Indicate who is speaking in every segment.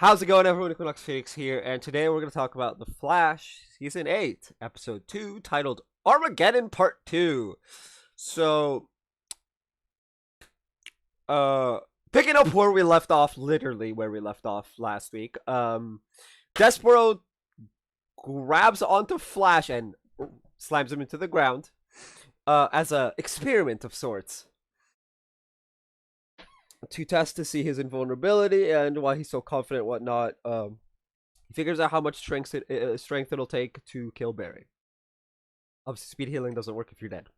Speaker 1: How's it going, everyone? Equinox Phoenix here, and today we're going to talk about The Flash Season 8, Episode 2, titled Armageddon Part 2. So, uh, picking up where we left off, literally where we left off last week, Despero grabs onto Flash and slams him into the ground, as a experiment of sorts. To test to see his invulnerability and why he's so confident, whatnot. He figures out how much strength it'll take to kill Barry. Obviously, speed healing doesn't work if you're dead.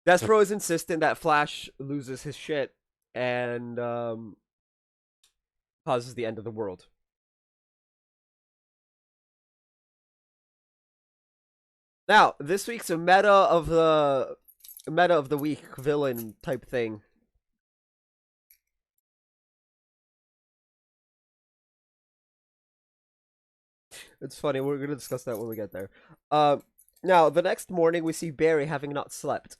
Speaker 1: Despero is insistent that Flash loses his shit and causes the end of the world. Now, this week's a meta of the week villain type thing. It's funny. We're gonna discuss that when we get there. Now the next morning we see Barry having not slept.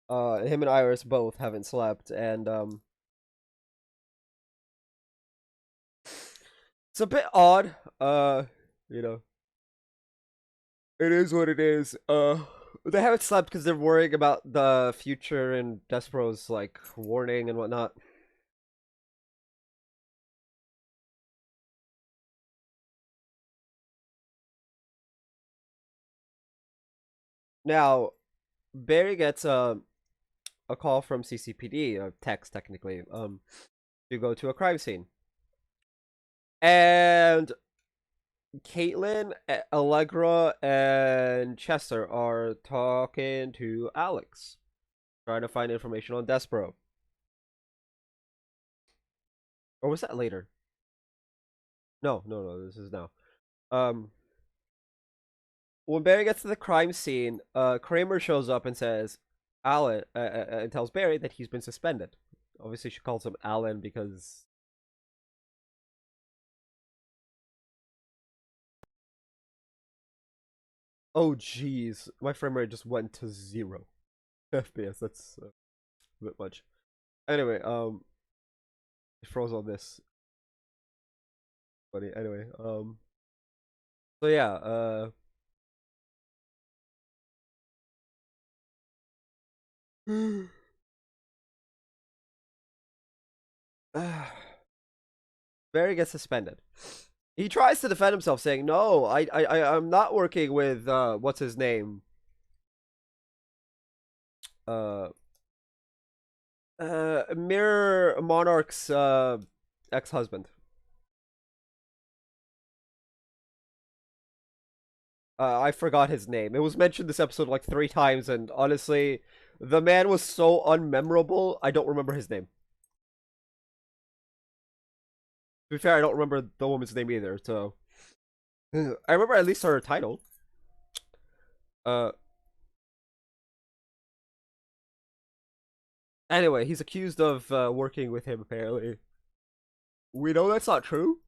Speaker 1: Him and Iris both haven't slept, and it's a bit odd. You know, it is what it is. They haven't slept because they're worrying about the future and Despero's like warning and whatnot. Now, Barry gets a call from CCPD, a text technically, to go to a crime scene, and Caitlin, Allegra, and Chester are talking to Alex, trying to find information on Despero. Or was that later? No. This is now. Um, when Barry gets to the crime scene, Kramer shows up and says, Alan, and tells Barry that he's been suspended. Obviously, she calls him Alan because. Oh, jeez. My frame rate just went to 0 FPS. That's a bit much. Anyway, it froze on this. Funny. Anyway, so yeah, Barry gets suspended. He tries to defend himself, saying, "No, I'm not working with what's his name, uh, Mirror Monarch's ex-husband. I forgot his name. It was mentioned this episode like 3 times, and honestly, the man was so unmemorable. I don't remember his name. To be fair, I don't remember the woman's name either. So I remember at least her title. Uh, Anyway, he's accused of working with him. Apparently, we know that's not true.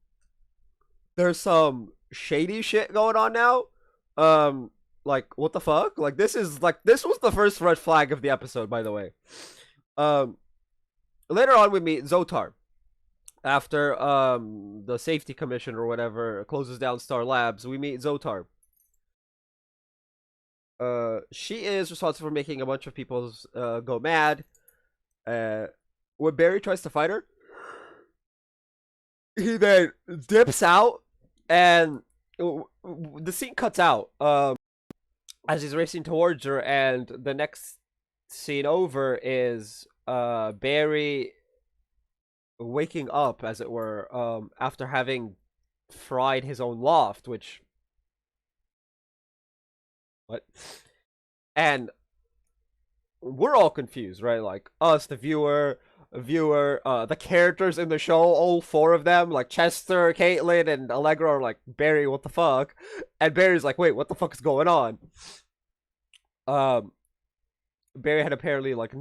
Speaker 1: There's some shady shit going on now. Like what the fuck? Like this was the first red flag of the episode, by the way. Um, Later on we meet Zotar after the safety commission or whatever closes down Star Labs. We meet Zotar. She is responsible for making a bunch of people go mad. When Barry tries to fight her, he then dips out, and the scene cuts out as he's racing towards her, and the next scene over is Barry waking up, as it were, after having fried his own loft, which what? And we're all confused, right? Like us, the viewer, the characters in the show, all 4 of them, like Chester, Caitlin, and Allegra are like, Barry, what the fuck? And Barry's like, wait, what the fuck is going on? Um, Barry had apparently like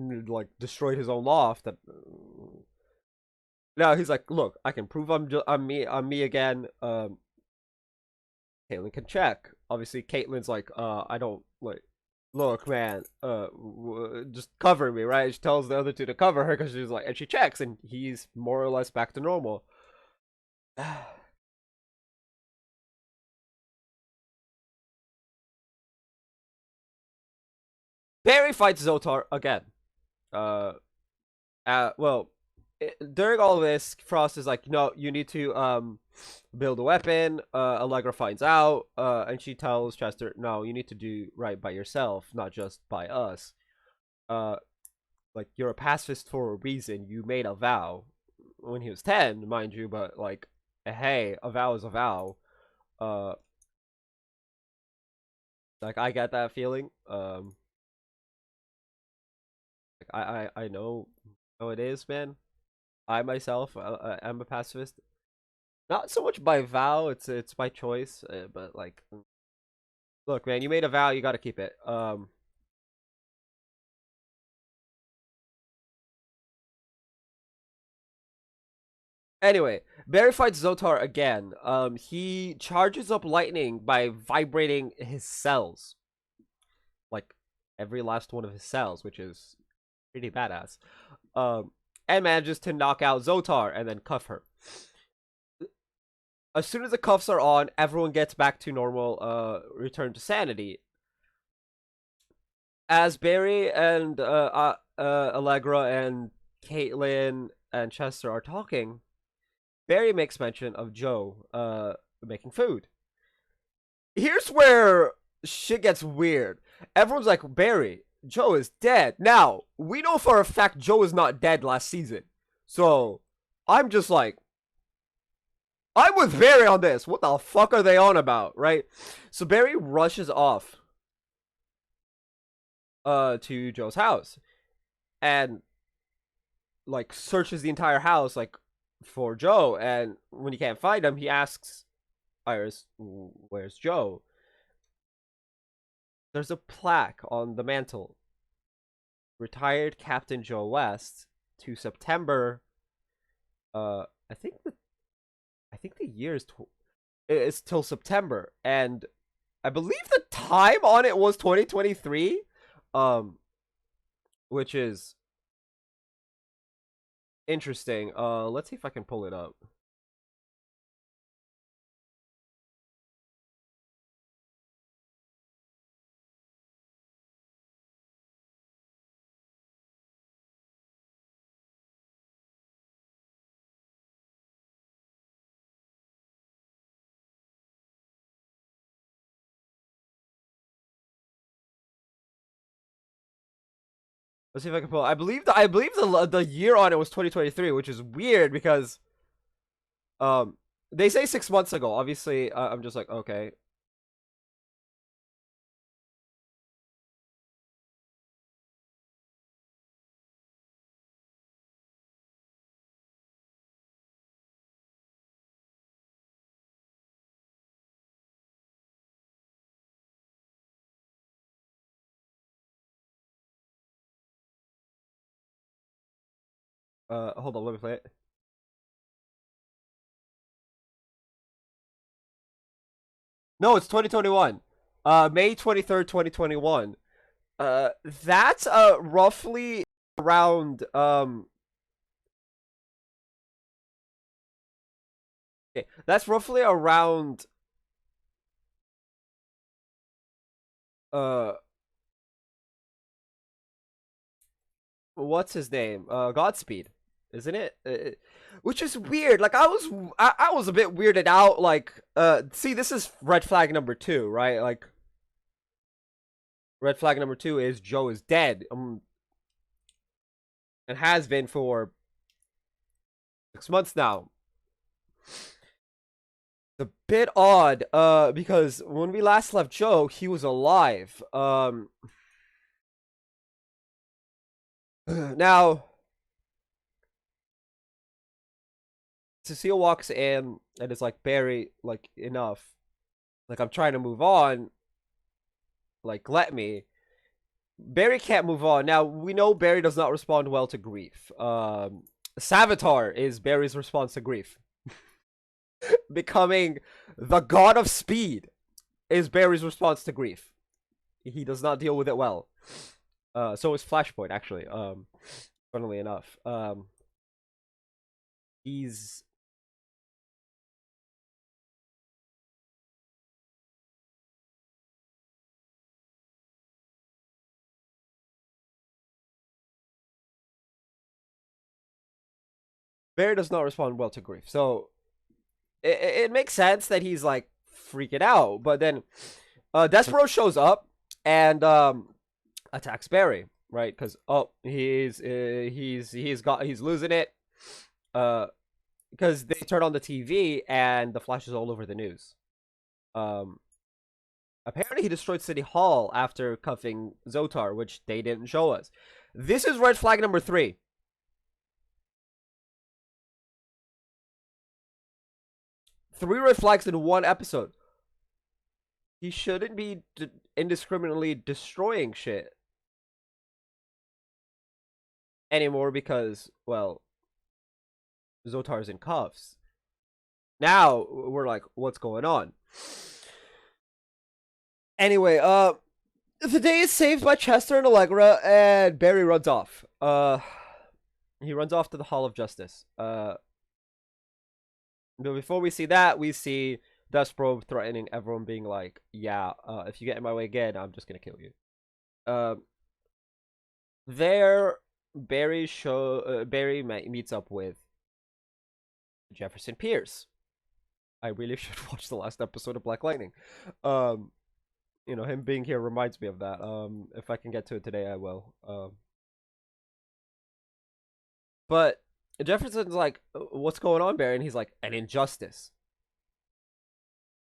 Speaker 1: destroyed his own loft. And now he's like, look, I can prove I'm me again. Caitlin can check. Obviously, Caitlin's like, I don't like. Look, man. just cover me, right? She tells the other two to cover her because she's like, and she checks, and he's more or less back to normal. Barry fights Zotar again. Uh, well, during all this, Frost is like, no, you need to build a weapon. Allegra finds out, and she tells Chester, no, you need to do right by yourself, not just by us. Uh, like, you're a pacifist for a reason. You made a vow when he was 10, mind you, but like, hey, a vow is a vow. Uh, like, I get that feeling. I know how it is, man. I myself, I'm a pacifist. Not so much by vow, it's by choice, but like, look, man, you made a vow, you gotta keep it. Anyway, Barry fights Zotar again. He charges up lightning by vibrating his cells, like every last one of his cells, which is pretty badass. Um, and manages to knock out Zotar and then cuff her. As soon as the cuffs are on, everyone gets back to normal, return to sanity. As Barry and Allegra and Caitlin and Chester are talking, Barry makes mention of Joe making food. Here's where shit gets weird. Everyone's like, Barry, Joe is dead. Now, we know for a fact Joe is not dead last season. So, I'm just like, I'm with Barry on this. What the fuck are they on about, right? So Barry rushes off to Joe's house and like searches the entire house like for Joe, and when he can't find him, he asks Iris, "Where's Joe?" There's a plaque on the mantle. Retired Captain Joe West to September. I think the year is it's till September, and I believe the time on it was 2023, which is interesting. Let's see if I can pull it up. Let's see if I can pull. I believe the year on it was 2023, which is weird because they say 6 months ago. Obviously, I'm just like, okay. Hold on, let me play it. No, it's 2021. May 23rd, 2021. That's roughly around okay, that's roughly around uh what's his name? Godspeed, isn't it? Which is weird. Like I was a bit weirded out. Like see, this is red flag number two, right? Like red flag number two is Joe is dead. And has been for 6 months now. It's a bit odd, because when we last left Joe, he was alive. Now Cecile walks in and is like, Barry, like, enough. Like, I'm trying to move on. Like, let me. Barry can't move on. Now, we know Barry does not respond well to grief. Savitar is Barry's response to grief. Becoming the god of speed is Barry's response to grief. He does not deal with it well. So is Flashpoint actually. Funnily enough, he's Barry does not respond well to grief, so it makes sense that he's like freaking out. But then, Despero shows up and attacks Barry, right? Because he's losing it. Because they turn on the TV and the Flash is all over the news. Um, Apparently he destroyed City Hall after cuffing Zotar, which they didn't show us. This is red flag number 3. 3 red flags in one episode. He shouldn't be indiscriminately destroying shit anymore because, well, Zotar's in cuffs. Now we're like, what's going on? Anyway, the day is saved by Chester and Allegra, and Barry runs off. He runs off to the Hall of Justice. But before we see that, we see Despero threatening everyone, being like, "Yeah, if you get in my way again, I'm just gonna kill you." There, Barry meets up with Jefferson Pierce. I really should watch the last episode of Black Lightning. Him being here reminds me of that. If I can get to it today, I will. But Jefferson's like, "What's going on, Barry?" And he's like, "An injustice."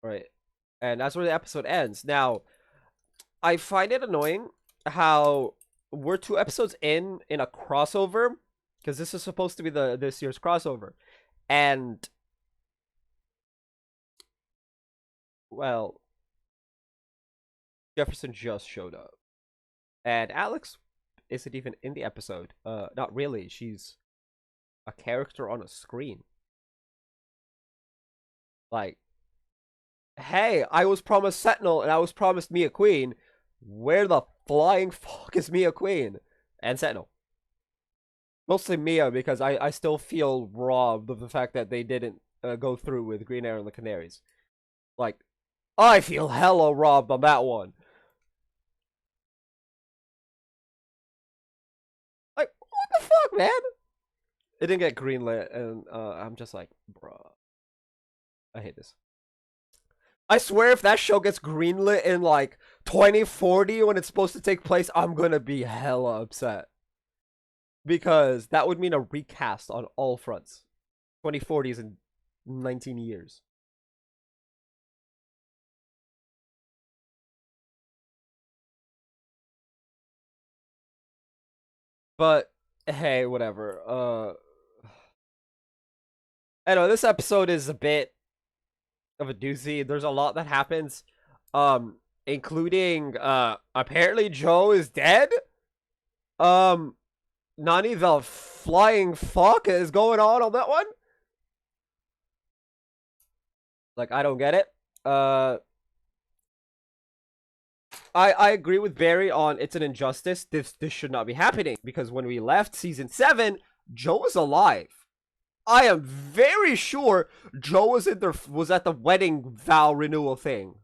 Speaker 1: Right. And that's where the episode ends. Now, I find it annoying how we're 2 episodes in a crossover, because this is supposed to be this year's crossover. And, well, Jefferson just showed up. And Alex isn't even in the episode. Not really. She's a character on a screen. Like, hey, I was promised Sentinel and I was promised Mia Queen. Where the flying fuck is Mia Queen? And Sentinel. Mostly Mia, because I still feel robbed of the fact that they didn't go through with Green Arrow and the Canaries. Like, I feel hella robbed on that one. Like, what the fuck, man? It didn't get greenlit, and I'm just like, bruh. I hate this. I swear if that show gets greenlit in like 2040 when it's supposed to take place, I'm gonna be hella upset. Because that would mean a recast on all fronts. 2040 is in 19 years. But hey, whatever. I know this episode is a bit of a doozy. There's a lot that happens. Including apparently Joe is dead. Nani the flying fuck is going on that one? Like, I don't get it. I agree with Barry on it's an injustice. This should not be happening, because when we left season 7, Joe was alive. I am very sure Joe was at the wedding vow renewal thing.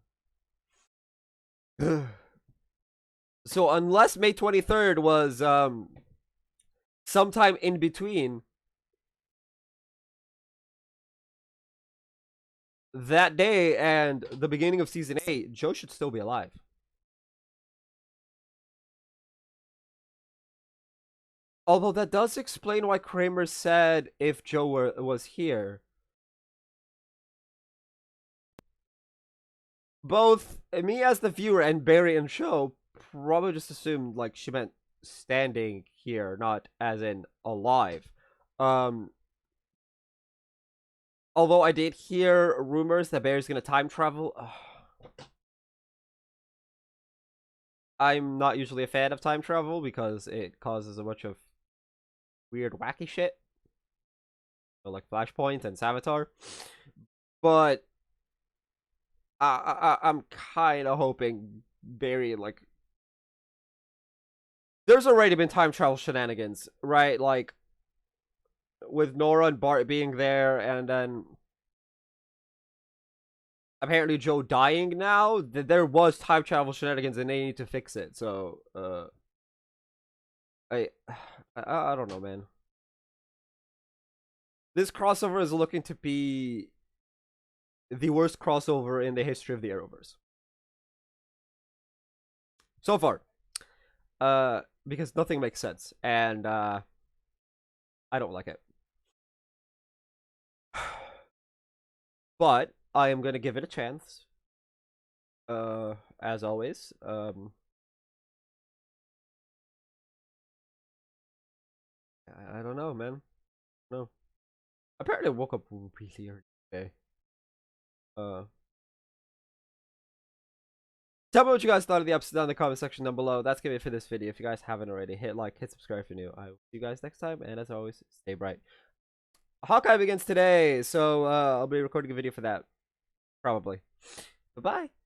Speaker 1: So unless May 23rd was sometime in between that day and the beginning of season 8, Joe should still be alive. Although that does explain why Kramer said if Joe was here. Both me as the viewer and Barry and Joe probably just assumed like she meant standing here, not as in alive. Although I did hear rumors that Barry's gonna time travel. I'm not usually a fan of time travel because it causes a bunch of weird, wacky shit. Like Flashpoint and Savitar. But I'm kind of hoping Barry, like, there's already been time travel shenanigans, right? Like with Nora and Bart being there, and then apparently Joe dying now. There was time travel shenanigans, and they need to fix it. So, I, I don't know, man. This crossover is looking to be the worst crossover in the history of the Arrowverse so far. Because nothing makes sense, and I don't like it. But I am gonna give it a chance. As always. I don't know, man. No. Apparently, I woke up really early today. Uh, Tell me what you guys thought of the episode down in the comment section down below. That's gonna be it for this video. If you guys haven't already, hit like, hit subscribe if you're new. I will see you guys next time, and as always, stay bright. Hawkeye begins today, so I'll be recording a video for that. Probably. Bye-bye.